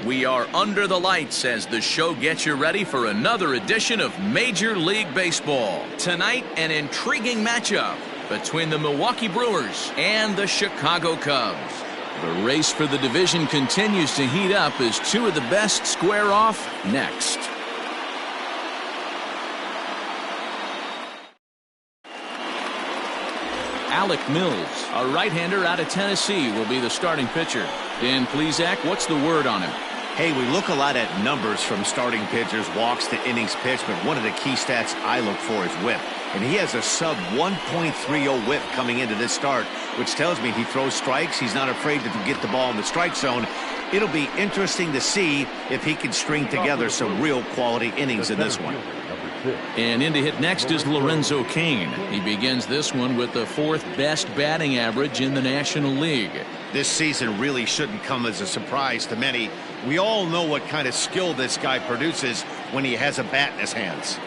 We are under the lights as the show gets you ready for another edition of Major League Baseball. Tonight, an intriguing matchup between the Milwaukee Brewers and the Chicago Cubs. The race for the division continues to heat up as two of the best square off next. Alec Mills, a right-hander out of Tennessee, will be the starting pitcher. Dan Plesac, what's the word on him? Hey, we look a lot at numbers from starting pitchers, walks to innings pitched, but one of the key stats I look for is whip. And he has a sub 1.30 whip coming into this start, which tells me he throws strikes. He's not afraid to get the ball in the strike zone. It'll be interesting to see if he can string together some real quality innings in this one. And in to hit next is Lorenzo Cain. He begins this one with the fourth best batting average in the National League. This season really shouldn't come as a surprise to many. We all know what kind of skill this guy produces when he has a bat in his hands.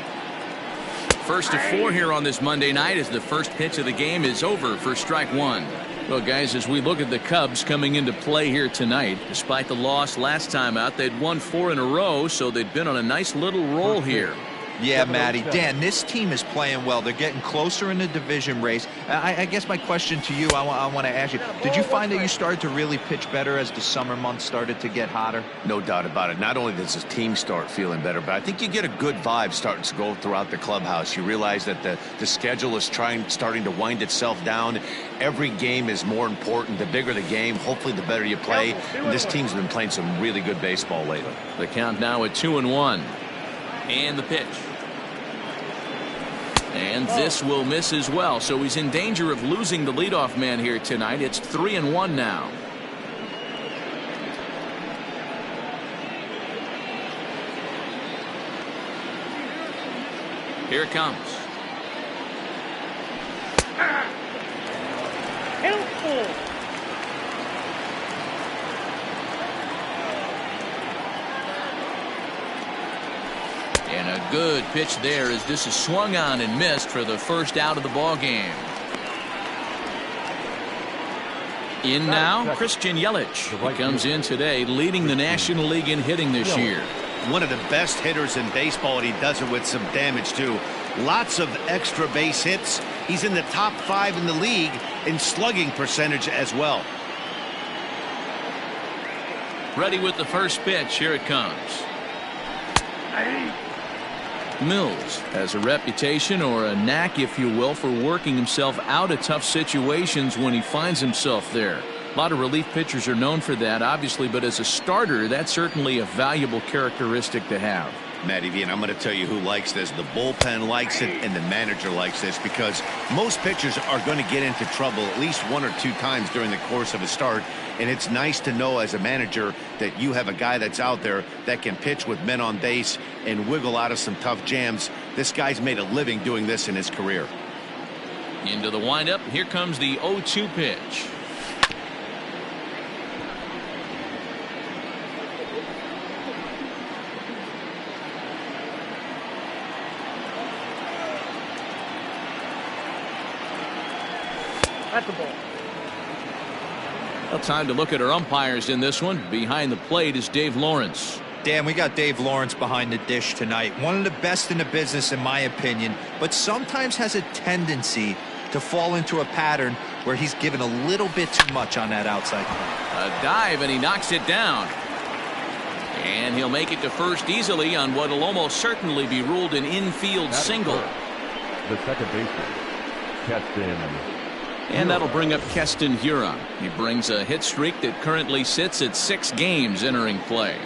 First to four here on this Monday night as the first pitch of the game is over for strike one. Well, guys, as we look at the Cubs coming into play here tonight, despite the loss last time out, they'd won 4 in a row, so they'd been on a nice little roll here. Yeah, Matty. Dan, this team is playing well. They're getting closer in the division race. I guess my question to you, I want to ask you, did you find that you started to really pitch better as the summer months started to get hotter? No doubt about it. Not only does the team start feeling better, but I think you get a good vibe starting to go throughout the clubhouse. You realize that the schedule is starting to wind itself down. Every game is more important. The bigger the game, hopefully the better you play. And this team's been playing some really good baseball lately. The count now at 2-1. And the pitch. And this will miss as well, so he's in danger of losing the leadoff man here tonight. It's 3-1 now. Here it comes. And a good pitch there as this is swung on and missed for the first out of the ball game. In now, Christian Yelich. He comes in today leading the National League in hitting this year. One of the best hitters in baseball, and he does it with some damage too. Lots of extra base hits. He's in the top 5 in the league in slugging percentage as well. Ready with the first pitch. Here it comes. Mills has a reputation, or a knack if you will, for working himself out of tough situations when he finds himself there. A lot of relief pitchers are known for that, obviously, but as a starter, that's certainly a valuable characteristic to have. Matty V, and I'm going to tell you who likes this. The bullpen likes it, and the manager likes this, because most pitchers are going to get into trouble at least 1 or 2 times during the course of a start, and it's nice to know as a manager that you have a guy that's out there that can pitch with men on base and wiggle out of some tough jams. This guy's made a living doing this in his career. Into the windup. Here comes the 0-2 pitch. That's the ball. Well, time to look at our umpires in this one. Behind the plate is Dave Lawrence. Dan, we got Dave Lawrence behind the dish tonight. One of the best in the business, in my opinion, but sometimes has a tendency to fall into a pattern where he's given a little bit too much on that outside corner. A dive, and he knocks it down. And he'll make it to first easily on what will almost certainly be ruled an infield single. The second baseman, Keston. And that'll bring up Keston Hiura. He brings a hit streak that currently sits at 6 games entering play.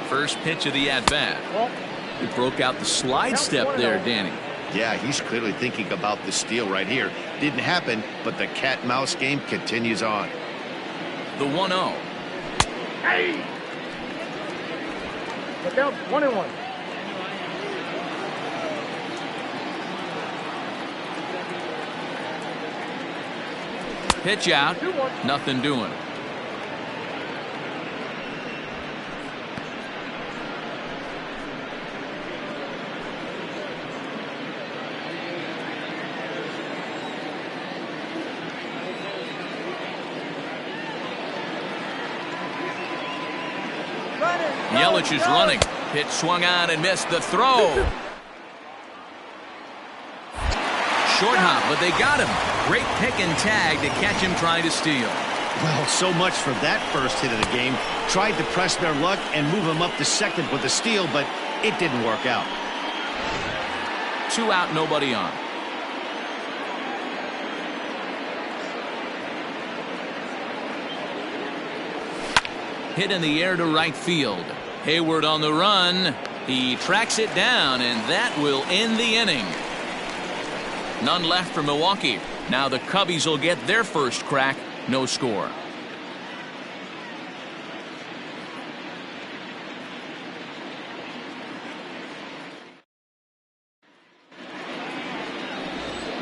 First pitch of the at-bat. He broke out the slide step there, Danny. Yeah, he's clearly thinking about the steal right here. Didn't happen, but the cat-mouse game continues on. The 1-0. Hey! But down 1-1. Pitch out. Nothing doing. Yelich is running. Pitch swung on and missed the throw. Short hop, but they got him. Great pick and tag to catch him trying to steal. Well, so much for that first hit of the game. Tried to press their luck and move him up to second with a steal, but it didn't work out. 2 out, nobody on. Hit in the air to right field. Hayward on the run. He tracks it down, and that will end the inning. None left for Milwaukee. Now the Cubbies will get their first crack. No score.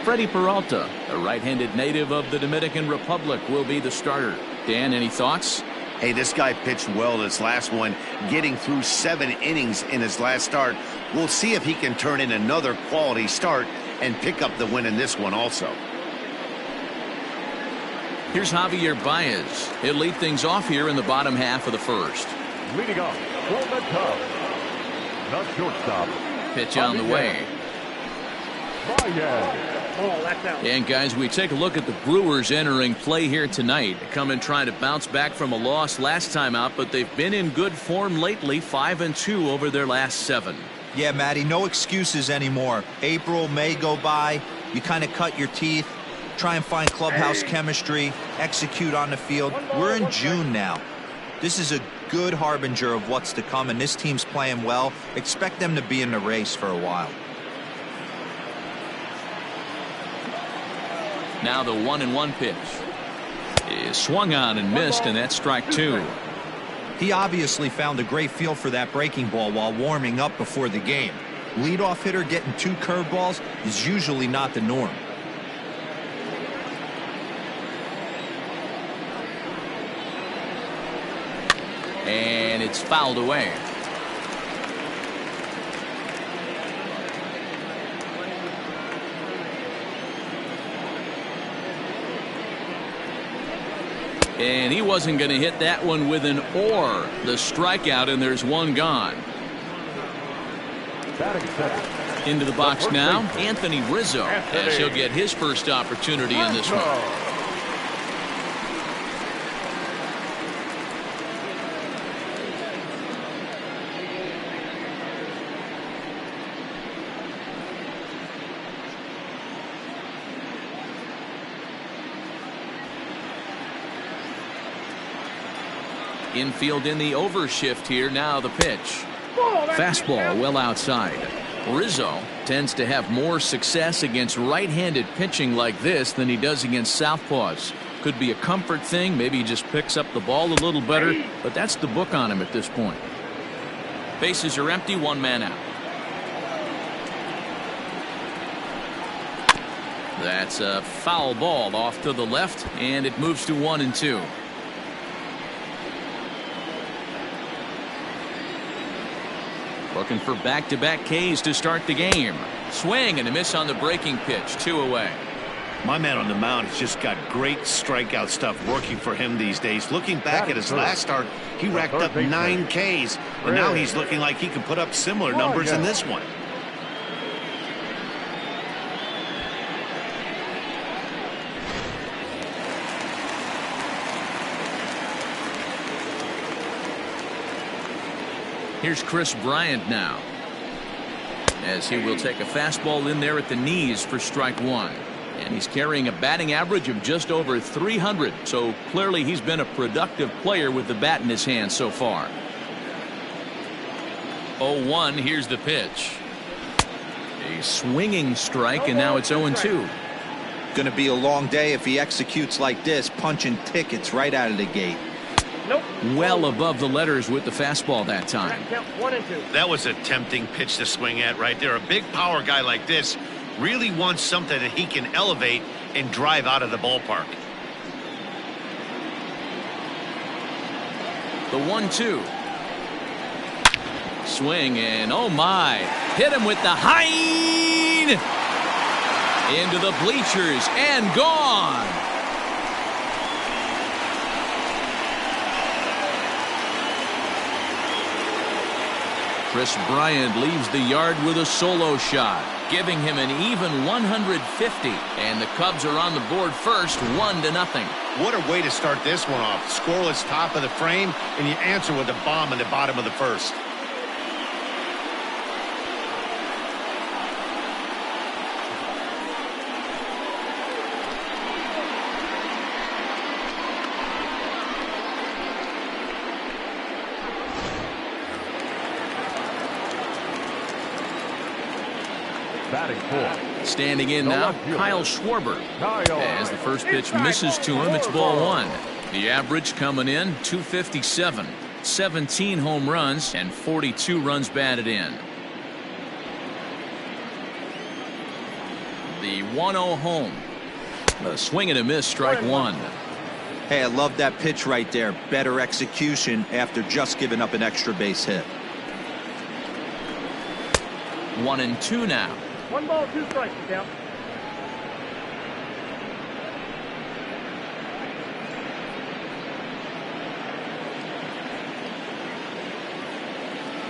Freddie Peralta, a right-handed native of the Dominican Republic, will be the starter. Dan, any thoughts? Hey, this guy pitched well this last one, getting through 7 innings in his last start. We'll see if he can turn in another quality start and pick up the win in this one also. Here's Javier Baez. He'll lead things off here in the bottom half of the first. Leading off for the Cubs, the shortstop. Pitch on the way. Baez. Oh, that's out. And guys, we take a look at the Brewers entering play here tonight. They come in trying to bounce back from a loss last time out, but they've been in good form lately, 5-2 over their last 7. Yeah, Matty, no excuses anymore. April, May go by. You kind of cut your teeth, try and find clubhouse chemistry, execute on the field. We're in June now. This is a good harbinger of what's to come, and this team's playing well. Expect them to be in the race for a while. Now the 1-1 pitch is swung on and missed, and that's strike 2. He obviously found a great feel for that breaking ball while warming up before the game. Leadoff hitter getting 2 curveballs is usually not the norm. And it's fouled away. And he wasn't going to hit that one with an or. The strikeout, and there's one gone. Batting second. Into the box now, Anthony Rizzo, as he'll get his first opportunity in this one. Infield in the overshift here. Now the pitch. Fastball well outside. Rizzo tends to have more success against right-handed pitching like this than he does against southpaws. Could be a comfort thing. Maybe he just picks up the ball a little better, but that's the book on him at this point. Bases are empty, 1 man out. That's a foul ball off to the left, and it moves to 1-2. Looking for back-to-back Ks to start the game. Swing and a miss on the breaking pitch. 2 away. My man on the mound has just got great strikeout stuff working for him these days. Looking back at his last start, he racked up 9 Ks, and now he's looking like he can put up similar numbers in this one. Here's Chris Bryant now, as he will take a fastball in there at the knees for strike 1. And he's carrying a batting average of just over 300, so clearly he's been a productive player with the bat in his hand so far. 0-1, here's the pitch. A swinging strike, and now it's 0-2. Going to be a long day if he executes like this, punching tickets right out of the gate. Nope. Well above the letters with the fastball that time. Count 1-2. That was a tempting pitch to swing at right there. A big power guy like this really wants something that he can elevate and drive out of the ballpark. The 1-2. Swing, and oh my. Hit him with the hind. Into the bleachers and gone. Chris Bryant leaves the yard with a solo shot, giving him an even 150. And the Cubs are on the board first, 1-0. What a way to start this one off. Scoreless top of the frame, and you answer with a bomb in the bottom of the first. Batting fourth. Standing in now, Kyle Schwarber. As the first pitch misses to him, it's ball one. The average coming in, 257. 17 home runs and 42 runs batted in. The 1-0 home. A swing and a miss, strike one. Hey, I love that pitch right there. Better execution after just giving up an extra base hit. 1-2 now. 1 ball, 2 strikes, count.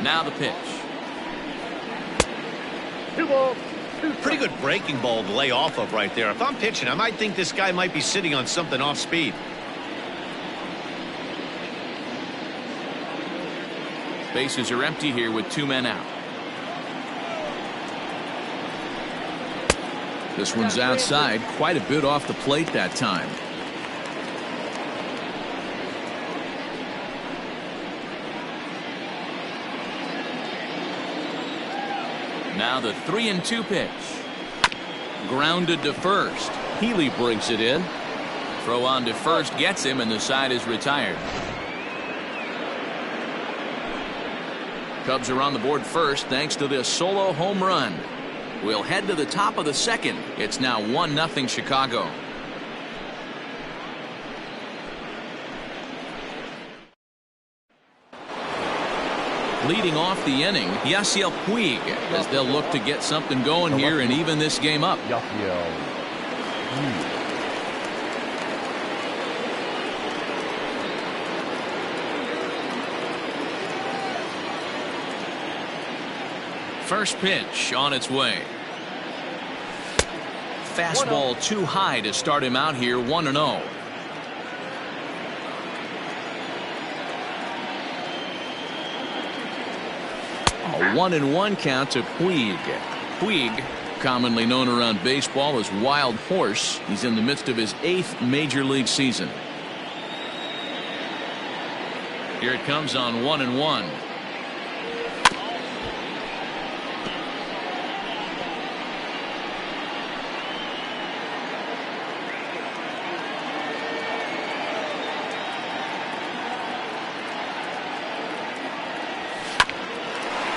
Now the pitch. 2 balls, 2 strikes. Pretty good breaking ball to lay off of right there. If I'm pitching, I might think this guy might be sitting on something off speed. Bases are empty here with 2 men out. This one's outside, quite a bit off the plate that time. Now the 3-2 pitch. Grounded to first. Healy brings it in. Throw on to first gets him, and the side is retired. Cubs are on the board first thanks to this solo home run. We'll head to the top of the second. It's now 1-0 Chicago. Leading off the inning, Yasiel Puig, as they'll look to get something going here and even this game up. First pitch on its way. Fastball too high to start him out here, 1-0. A 1-1 count to Puig. Puig, commonly known around baseball as Wild Horse. He's in the midst of his 8th major league season. Here it comes on 1-1.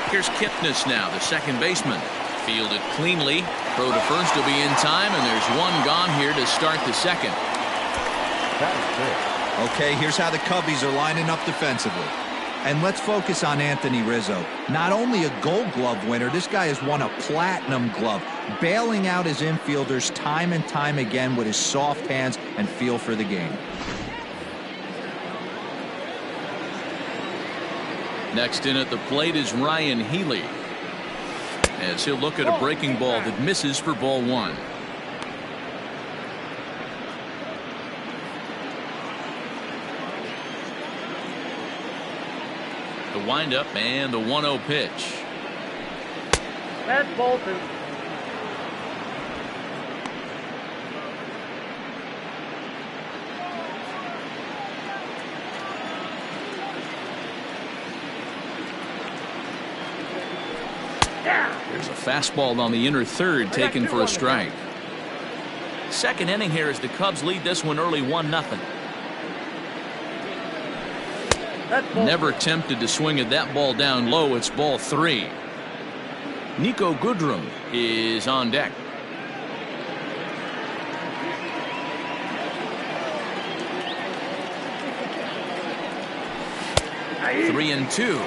Here's Kipnis now, the second baseman. Fielded cleanly. Throw to first will be in time, and there's one gone here to start the second. Okay, here's how the Cubbies are lining up defensively. And let's focus on Anthony Rizzo. Not only a Gold Glove winner, this guy has won a Platinum Glove, bailing out his infielders time and time again with his soft hands and feel for the game. Next in at the plate is Ryan Healy, as he'll look at a breaking ball that misses for ball one. The windup and the 1-0 pitch. That's ball 2. There's a fastball on the inner third taken for a strike. Second inning here as the Cubs lead this one early 1-0. Never tempted to swing at that ball down low. It's ball 3. Nico Goodrum is on deck. Nice. 3-2.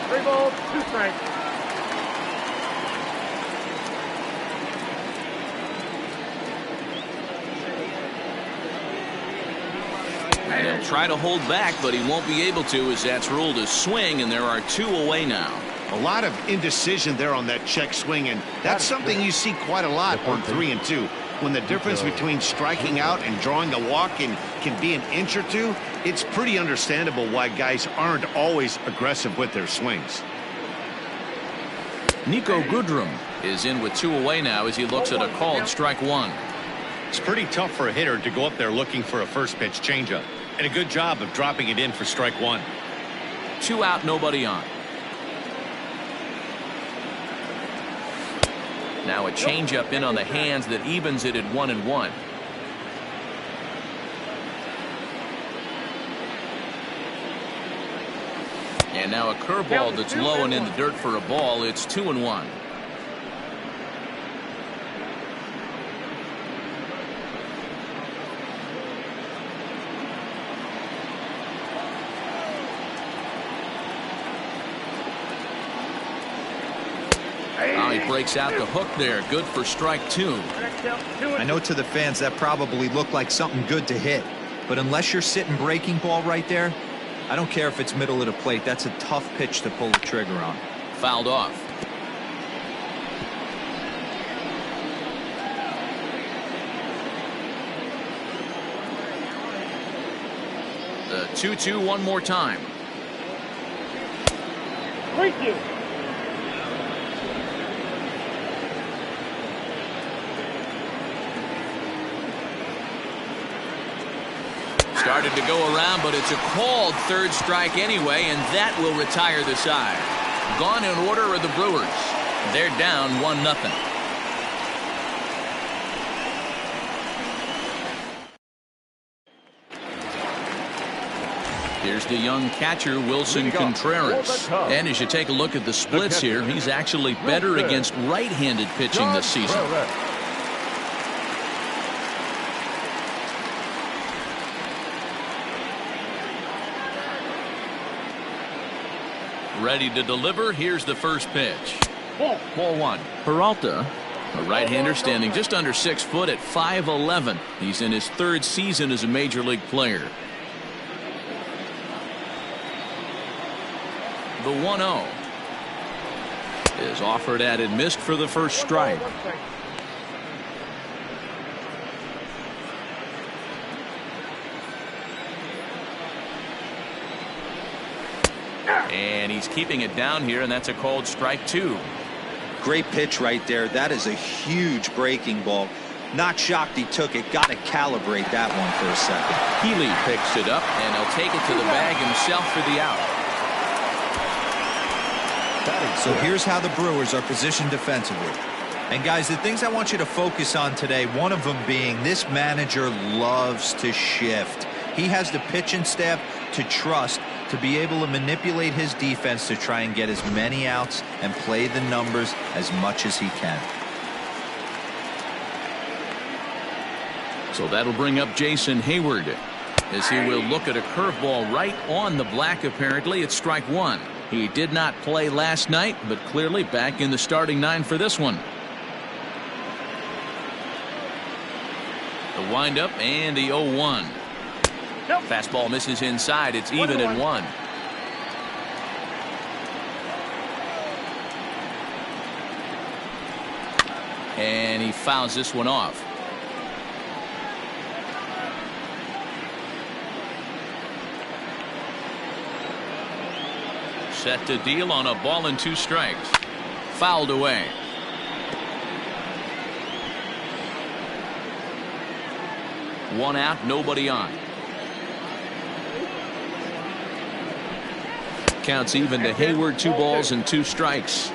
3 balls, 2 strikes. He'll try to hold back, but he won't be able to, as that's ruled a swing, and there are 2 away now. A lot of indecision there on that check swing, and that's something you see quite a lot on 3 and 2. When the difference between striking out and drawing a walk can be an inch or two, it's pretty understandable why guys aren't always aggressive with their swings. Nico Goodrum is in with 2 away now as he looks at a called strike 1. It's pretty tough for a hitter to go up there looking for a first pitch changeup, and a good job of dropping it in for strike 1. 2 out, nobody on. Now a changeup in on the hands that evens it at 1-1. And now a curveball that's low and in the dirt for a ball. It's 2-1. He breaks out the hook there. Good for strike 2. I know to the fans that probably looked like something good to hit, but unless you're sitting breaking ball right there, I don't care if it's middle of the plate. That's a tough pitch to pull the trigger on. Fouled off. The 2-2 one more time. Thank you. Started to go around, but it's a called third strike anyway, and that will retire the side. Gone in order are the Brewers. They're down 1-0. Here's the young catcher, Wilson Contreras. And as you take a look at the splits here, he's actually better against right-handed pitching this season. Ready to deliver. Here's the first pitch. Ball 1. Peralta, a right-hander standing just under 6 foot at 5'11". He's in his 3rd season as a major league player. The 1-0 is offered at and missed for the first strike. And he's keeping it down here, and that's a called strike 2. Great pitch right there. That is a huge breaking ball. Not shocked he took it. Got to calibrate that one for a second. Healy picks it up, and he'll take it to the bag himself for the out. So here's how the Brewers are positioned defensively. And guys, the things I want you to focus on today, one of them being this manager loves to shift. He has the pitching staff to trust to be able to manipulate his defense to try and get as many outs and play the numbers as much as he can. So that'll bring up Jason Hayward as he will look at a curveball right on the black. Apparently it's strike 1. He did not play last night, but clearly back in the starting 9 for this one. The windup and the 0-1. Fastball misses inside. It's even at 1. And he fouls this one off. Set to deal on a ball and 2 strikes. Fouled away. One out, nobody on. Counts even to Hayward. 2 balls and 2 strikes.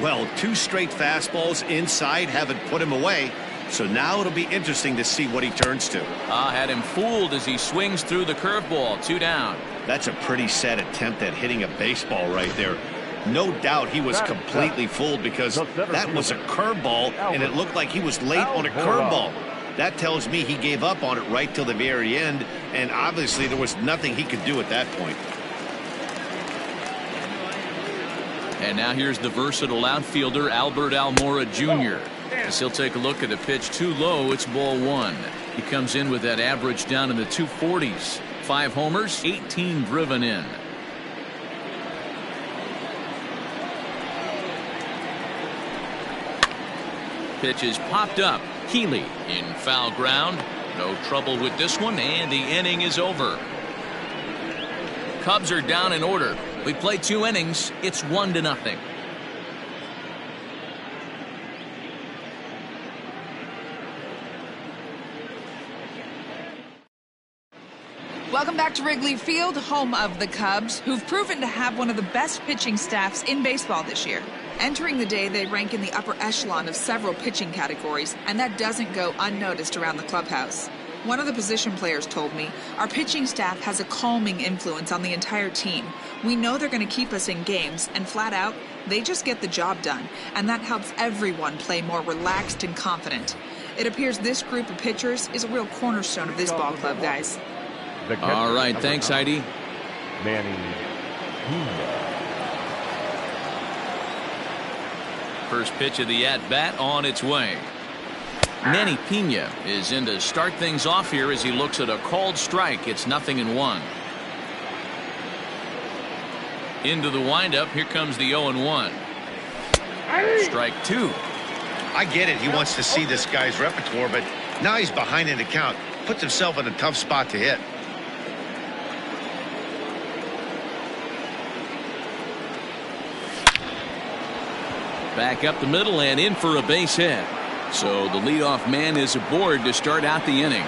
Well, 2 straight fastballs inside haven't put him away. So now it'll be interesting to see what he turns to. Had him fooled as he swings through the curveball. 2 down. That's a pretty sad attempt at hitting a baseball right there. No doubt he was completely fooled because that was a curveball and it looked like he was late on a curveball. That tells me he gave up on it right till the very end, and obviously there was nothing he could do at that point. And now here's the versatile outfielder Albert Almora Jr. As he'll take a look at a pitch too low. It's ball 1. He comes in with that average down in the 240s. 5 homers, 18 driven in. pitch is popped up. Healy in foul ground. No trouble with this one, and the inning is over. Cubs are down in order. We played 2 innings. It's 1-0. Welcome back to Wrigley Field, home of the Cubs, who've proven to have one of the best pitching staffs in baseball this year. Entering the day, they rank in the upper echelon of several pitching categories, and that doesn't go unnoticed around the clubhouse. One of the position players told me, our pitching staff has a calming influence on the entire team. We know they're going to keep us in games, and flat out, they just get the job done, and that helps everyone play more relaxed and confident. It appears this group of pitchers is a real cornerstone of this ball club, guys. All right, thanks, Heidi. First pitch of the at-bat on its way. Manny Pena is in to start things off here as he looks at a called strike. It's 0-1. Into the windup. Here comes the 0-1. Strike 2. I get it. He wants to see this guy's repertoire, but now he's behind in the count. Puts himself in a tough spot to hit. Back up the middle and in for a base hit. So the leadoff man is aboard to start out the inning.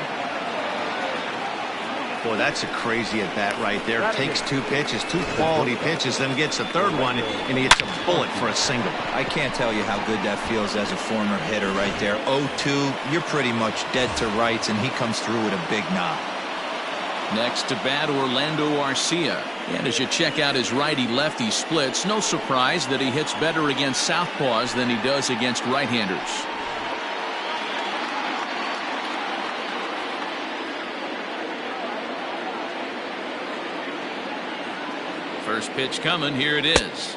Boy, that's a crazy at bat right there. Takes 2 pitches, 2 quality pitches, then gets a 3rd one, and he hits a bullet for a single. I can't tell you how good that feels as a former hitter right there. 0-2, you're pretty much dead to rights, and he comes through with a big knock. Next to bat, Orlando Arcia. And as you check out his righty-lefty splits, no surprise that he hits better against southpaws than he does against right-handers. First pitch coming. Here it is.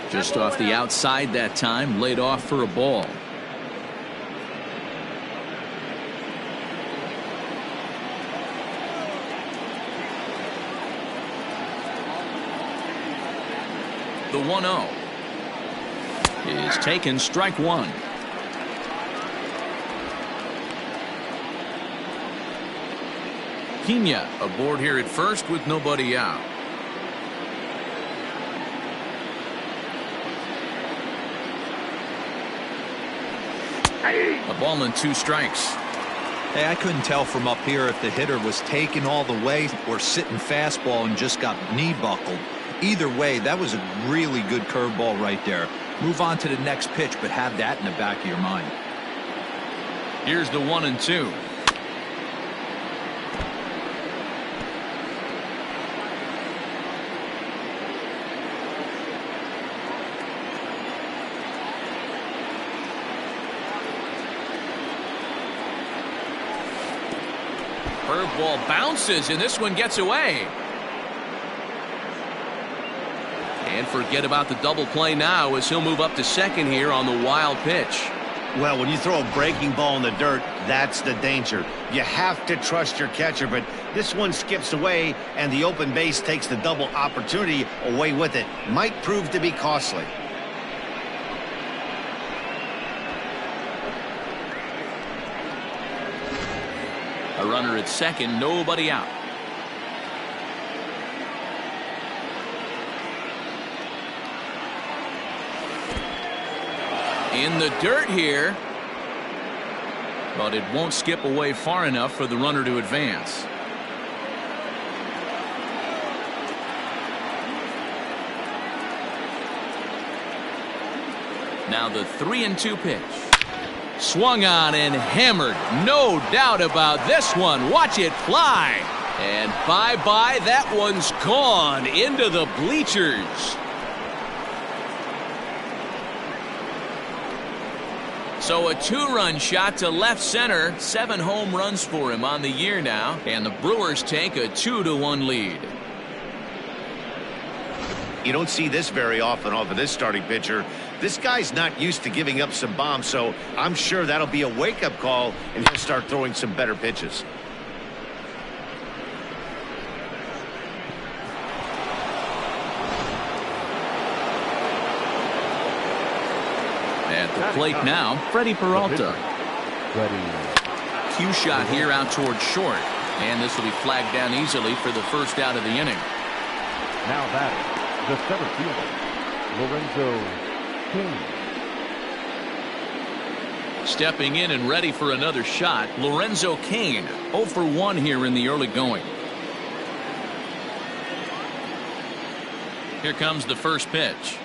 Just off the outside that time, laid off for a ball. The 1-0 is taken, strike 1. Pena aboard here at first with nobody out. A ball and 2 strikes. Hey, I couldn't tell from up here if the hitter was taking all the way or sitting fastball and just got knee buckled. Either way, that was a really good curveball right there. Move on to the next pitch, but have that in the back of your mind. Here's the 1-2. Curveball bounces, and this one gets away. And forget about the double play now as he'll move up to second here on the wild pitch. Well, when you throw a breaking ball in the dirt, that's the danger. You have to trust your catcher, but this one skips away, and the open base takes the double opportunity away with it. Might prove to be costly. A runner at second, nobody out. In the dirt here, but it won't skip away far enough for the runner to advance. Now the 3-2 pitch. Swung on and hammered. No doubt about this one. Watch it fly. And bye-bye, that one's gone into the bleachers. So a 2-run shot to left center. 7 home runs for him on the year now. And the Brewers take a 2-1 lead. You don't see this very often off of this starting pitcher. This guy's not used to giving up some bombs, so I'm sure that'll be a wake-up call, and he'll start throwing some better pitches. At the plate now, Freddie Peralta. Cue shot here out towards short. And this will be flagged down easily for the first out of the inning. Now batting, the center fielder, Lorenzo King. Stepping in and ready for another shot, Lorenzo Cain. 0 for 1 here in the early going. Here comes the first pitch.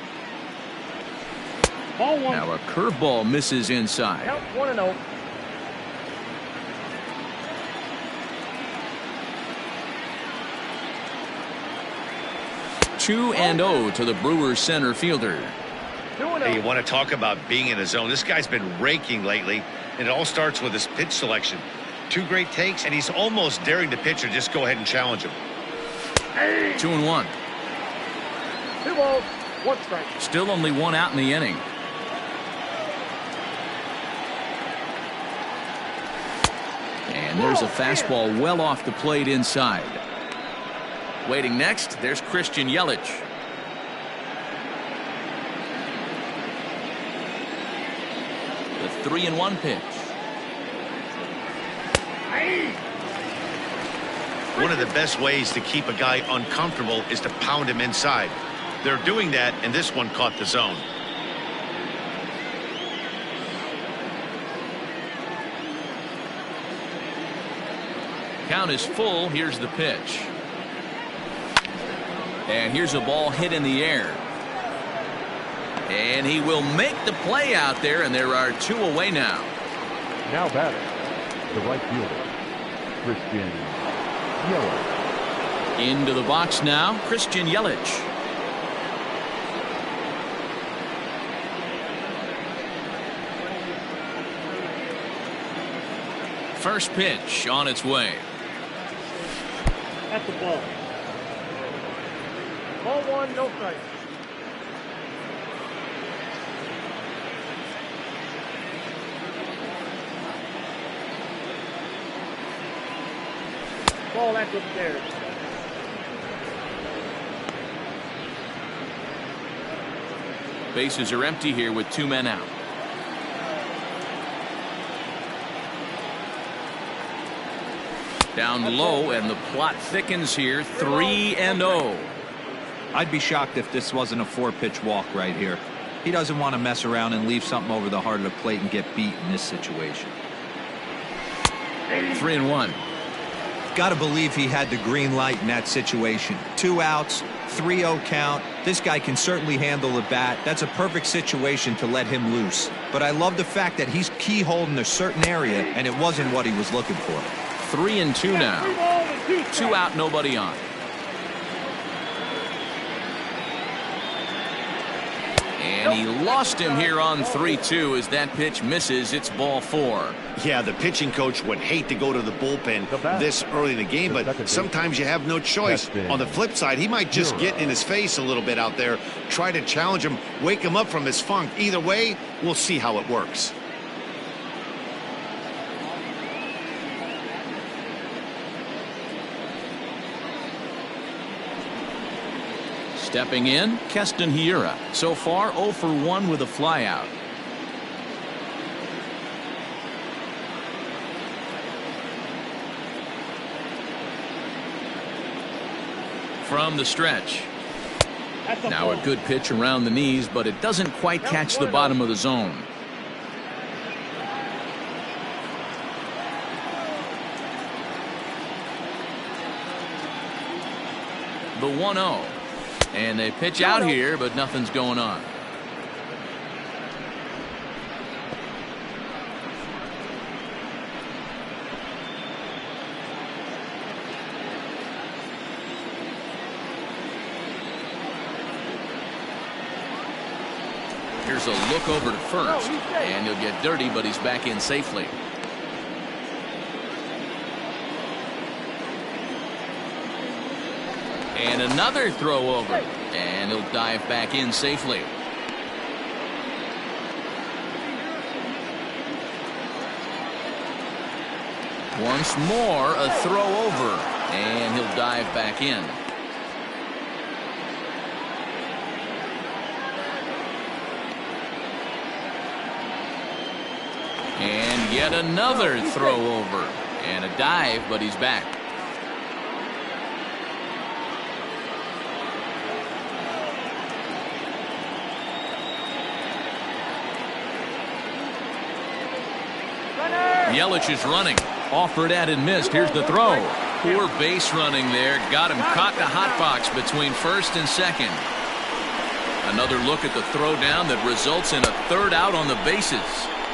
Ball 1. Now a curveball misses inside. Count 1-0. Two and 0 to the Brewers center fielder. 2-0. Hey, you want to talk about being in the zone? This guy's been raking lately, and it all starts with his pitch selection. 2 great takes, and he's almost daring the pitcher just go ahead and challenge him. 2-1. 2 balls, 1 strike. Still only 1 out in the inning. And there's a fastball well off the plate inside. Waiting next, there's Christian Yelich. The 3-1 pitch. One of the best ways to keep a guy uncomfortable is to pound him inside. They're doing that, and this one caught the zone. Count is full. Here's the pitch. And here's a ball hit in the air. And he will make the play out there, and there are 2 away now. Now batting, the right fielder, Christian Yelich. Into the box now, Christian Yelich. First pitch on its way. That's the ball. Ball 1, no strike. Ball, that's upstairs. Bases are empty here with 2 men out. Down low, and the plot thickens here. 3-0. I'd be shocked if this wasn't a 4-pitch walk right here. He doesn't want to mess around and leave something over the heart of the plate and get beat in this situation. 3-1. Got to believe he had the green light in that situation. 2 outs, 3-0 count. This guy can certainly handle the bat. That's a perfect situation to let him loose. But I love the fact that he's keyholed in a certain area, and it wasn't what he was looking for. 3-2 now. 2 out, nobody on. And he lost him here on 3-2 as that pitch misses. It's ball 4. Yeah, the pitching coach would hate to go to the bullpen this early in the game, but sometimes you have no choice. On the flip side, he might just get in his face a little bit out there, try to challenge him, wake him up from his funk. Either way, we'll see how it works. Stepping in, Keston Hiura. So far, 0 for 1 with a flyout. From the stretch. Now a good pitch around the knees, but it doesn't quite catch the bottom of the zone. The 1-0. And they pitch out here, but nothing's going on. Here's a look over to first, and he'll get dirty, but he's back in safely. And another throw over, and he'll dive back in safely. Once more, a throw over, and he'll dive back in. Yet another throw over. And a dive, but he's back. Yelich is running. Offered at and missed. Here's the throw. Poor base running there. Got him caught in the hot box between first and second. Another look at the throw down that results in a third out on the bases.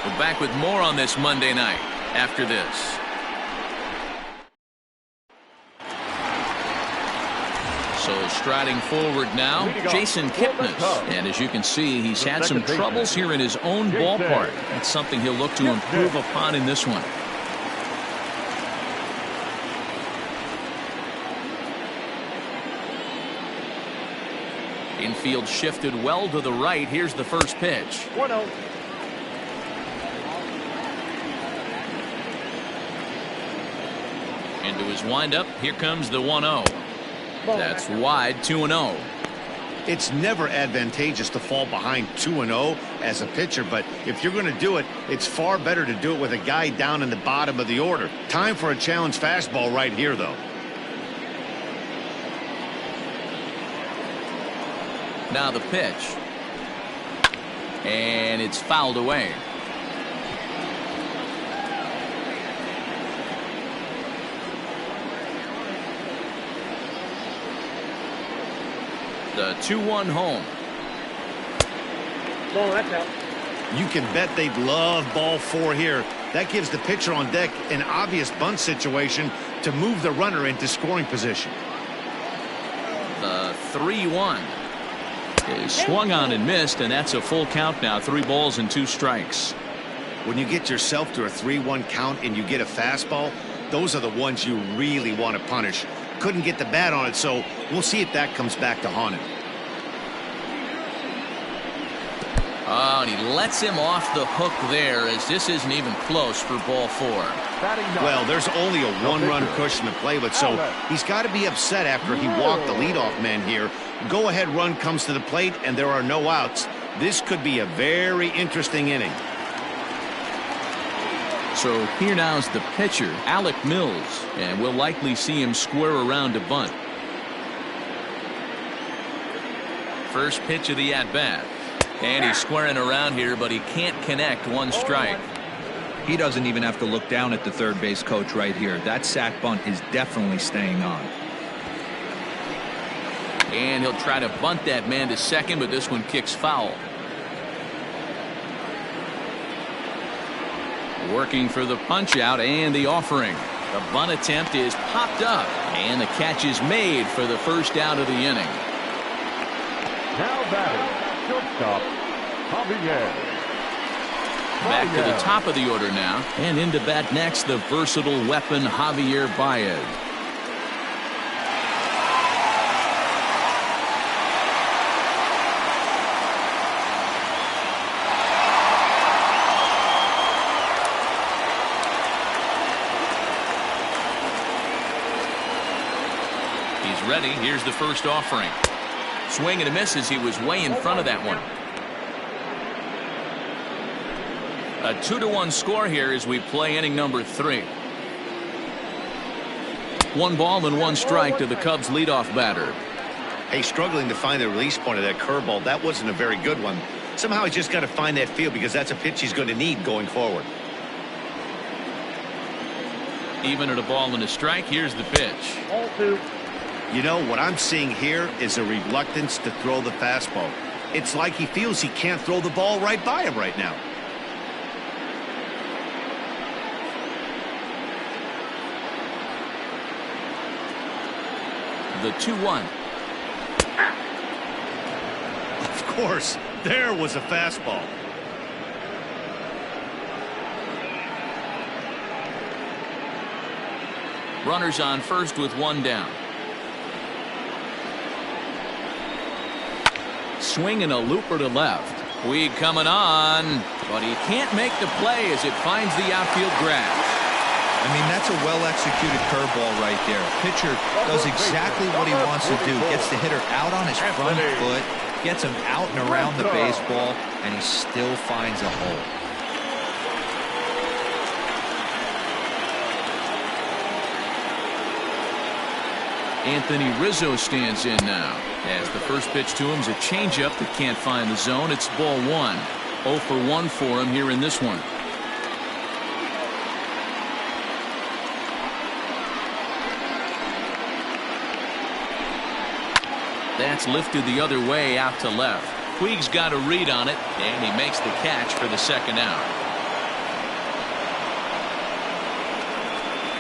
We're back with more on this Monday night after this. So striding forward now, Jason Kipnis. And as you can see, he's had some troubles here in his own ballpark. That's something he'll look to improve upon in this one. Infield shifted well to the right. Here's the first pitch. 1-0. Into his windup. Here comes the 1-0. That's wide, 2-0. It's never advantageous to fall behind 2-0 as a pitcher, but if you're going to do it, it's far better to do it with a guy down in the bottom of the order. Time for a challenge fastball right here, though. Now the pitch. And it's fouled away. The 2-1 home. Ball, that's out. You can bet they'd love ball 4 here. That gives the pitcher on deck an obvious bunt situation to move the runner into scoring position. The 3-1 is swung on and missed, and that's a full count now. 3 balls and 2 strikes. When you get yourself to a 3-1 count and you get a fastball, those are the ones you really want to punish. Couldn't get the bat on it, so we'll see if that comes back to haunt him. Oh, and he lets him off the hook there, as this isn't even close for ball 4. Well, there's only a 1-run cushion to play with, so he's got to be upset after he walked the leadoff man here. Go-ahead run comes to the plate, and there are no outs. This could be a very interesting inning. So here now is the pitcher, Alec Mills, and we'll likely see him square around to bunt. First pitch of the at-bat. And he's squaring around here, but he can't connect. 1 strike. He doesn't even have to look down at the third base coach right here. That sac bunt is definitely staying on. And he'll try to bunt that man to second, but this one kicks foul. Working for the punch out and the offering. The bunt attempt is popped up, and the catch is made for the first out of the inning. Now batting, shortstop, Javier. Back to the top of the order now, and into bat next, the versatile weapon Javier Baez. He's ready. Here's the first offering. Swing and a miss as he was way in front of that one. A 2-1 score here as we play inning number 3. 1 ball and 1 strike to the Cubs leadoff batter. Hey, struggling to find the release point of that curveball. That wasn't a very good one. Somehow he's just got to find that feel, because that's a pitch he's going to need going forward. Even at a ball and a strike, here's the pitch. Ball 2. You know, what I'm seeing here is a reluctance to throw the fastball. It's like he feels he can't throw the ball right by him right now. The 2-1. Of course, there was a fastball. Runners on first with 1 down. Swing and a looper to left. Weed coming on, but he can't make the play as it finds the outfield grass. I mean, that's a well-executed curveball right there. Pitcher does exactly what he wants to do. Gets the hitter out on his front foot, gets him out and around the baseball, and he still finds a hole. Anthony Rizzo stands in now. As the first pitch to him is a changeup that can't find the zone. It's ball one. 0 for 1 for him here in this one. That's lifted the other way out to left. Puig's got a read on it, and he makes the catch for the second out.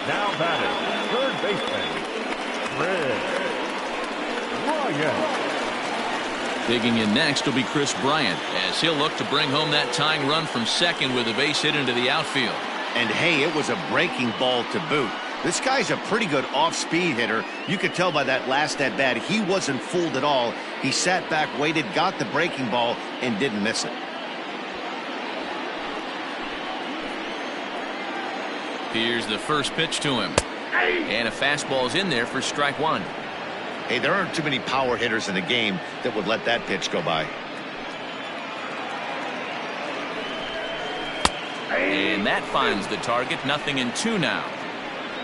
Now batting, third baseman, Chris Bryant. Digging in next will be Chris Bryant, as he'll look to bring home that tying run from second with a base hit into the outfield. And hey, it was a breaking ball to boot. This guy's a pretty good off-speed hitter. You could tell by that last at-bat he wasn't fooled at all. He sat back, waited, got the breaking ball, and didn't miss it. Here's the first pitch to him. And a fastball's in there for strike one. Hey, there aren't too many power hitters in the game that would let that pitch go by. And that finds the target. 0-2 now.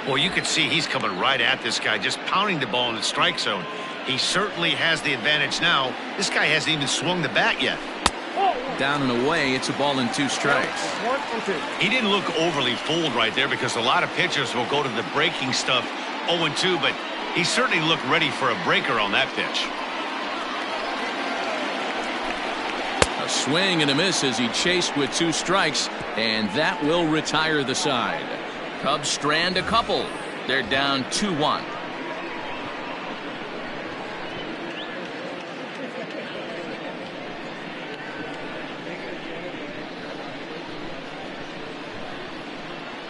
Well, you can see he's coming right at this guy, just pounding the ball in the strike zone. He certainly has the advantage now. This guy hasn't even swung the bat yet. Down and away, it's a ball and 2 strikes. 1-2. He didn't look overly fooled right there, because a lot of pitchers will go to the breaking stuff 0-2, but he certainly looked ready for a breaker on that pitch. A swing and a miss as he chased with 2 strikes, and that will retire the side. Cubs strand a couple. They're down 2-1.